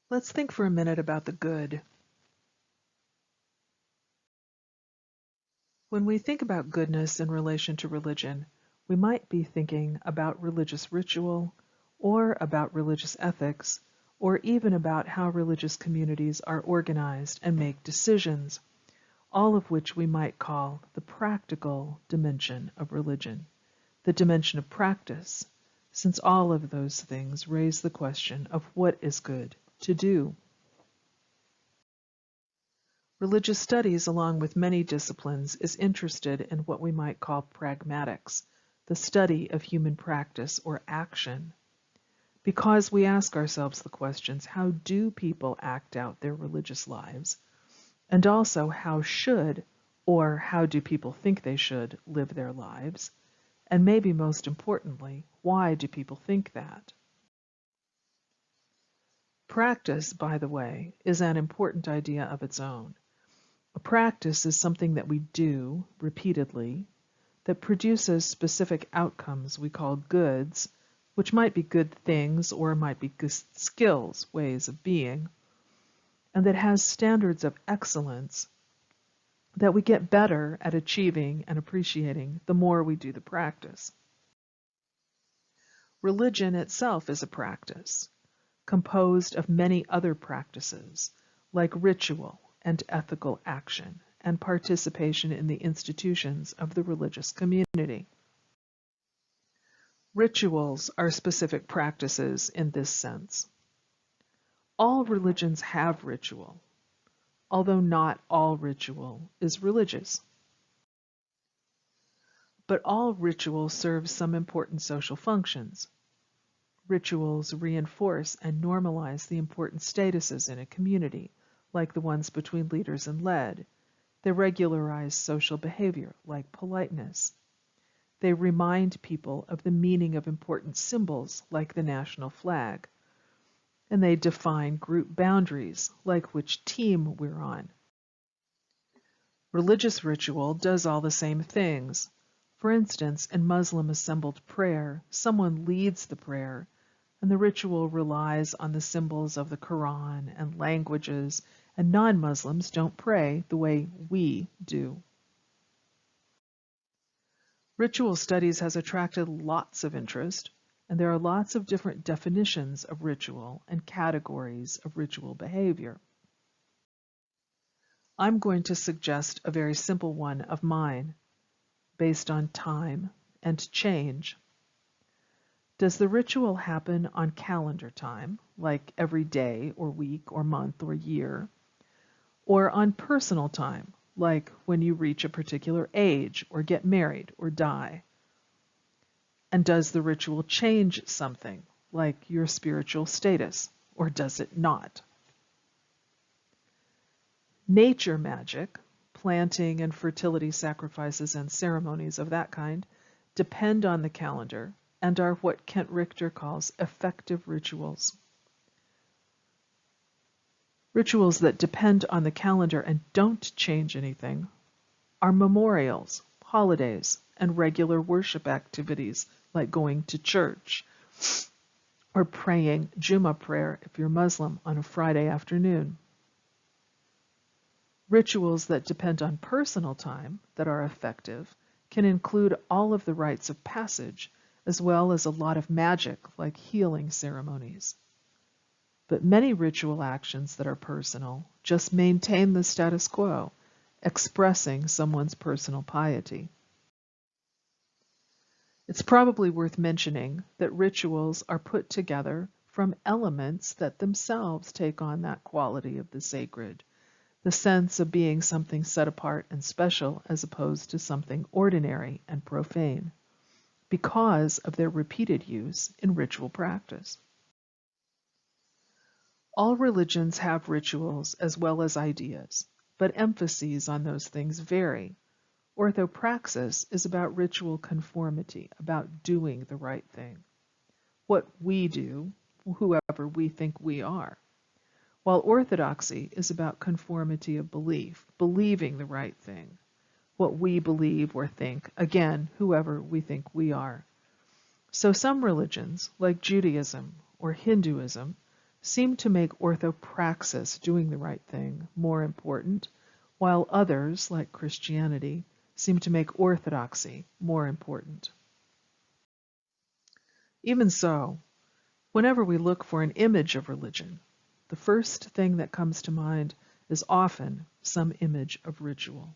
Let's think for a minute about the good. When we think about goodness in relation to religion, we might be thinking about religious ritual, or about religious ethics, or even about how religious communities are organized and make decisions, all of which we might call the practical dimension of religion, the dimension of practice, since all of those things raise the question of what is good to do. Religious studies, along with many disciplines, is interested in what we might call pragmatics, the study of human practice or action. Because we ask ourselves the questions, how do people act out their religious lives? And also, how should, or how do people think they should, live their lives? And maybe most importantly, why do people think that? Practice, by the way, is an important idea of its own. A practice is something that we do repeatedly that produces specific outcomes we call goods, which might be good things or might be good skills, ways of being, and that has standards of excellence that we get better at achieving and appreciating the more we do the practice. Religion itself is a practice, composed of many other practices, like ritual and ethical action, and participation in the institutions of the religious community. Rituals are specific practices in this sense. All religions have ritual, although not all ritual is religious. But all ritual serves some important social functions. Rituals reinforce and normalize the important statuses in a community, like the ones between leaders and led. They regularize social behavior, like politeness. They remind people of the meaning of important symbols, like the national flag. And they define group boundaries, like which team we're on. Religious ritual does all the same things. For instance, in Muslim assembled prayer, someone leads the prayer, and the ritual relies on the symbols of the Quran and languages, and non-Muslims don't pray the way we do. Ritual studies has attracted lots of interest, and there are lots of different definitions of ritual and categories of ritual behavior. I'm going to suggest a very simple one of mine, based on time and change. Does the ritual happen on calendar time, like every day or week or month or year, or on personal time, like when you reach a particular age or get married or die? And does the ritual change something, like your spiritual status, or does it not? Nature magic, planting and fertility sacrifices and ceremonies of that kind, depend on the calendar and are what Kent Richter calls effective rituals. Rituals that depend on the calendar and don't change anything are memorials, holidays, and regular worship activities like going to church or praying Jummah prayer if you're Muslim on a Friday afternoon. Rituals that depend on personal time that are effective can include all of the rites of passage, as well as a lot of magic like healing ceremonies. But many ritual actions that are personal just maintain the status quo, expressing someone's personal piety. It's probably worth mentioning that rituals are put together from elements that themselves take on that quality of the sacred, the sense of being something set apart and special as opposed to something ordinary and profane, because of their repeated use in ritual practice. All religions have rituals as well as ideas, but emphases on those things vary. Orthopraxis is about ritual conformity, about doing the right thing. What we do, whoever we think we are. While orthodoxy is about conformity of belief, believing the right thing. What we believe or think, again, whoever we think we are. So some religions, like Judaism or Hinduism, seem to make orthopraxis, doing the right thing, more important, while others, like Christianity, seem to make orthodoxy more important. Even so, whenever we look for an image of religion, the first thing that comes to mind is often some image of ritual.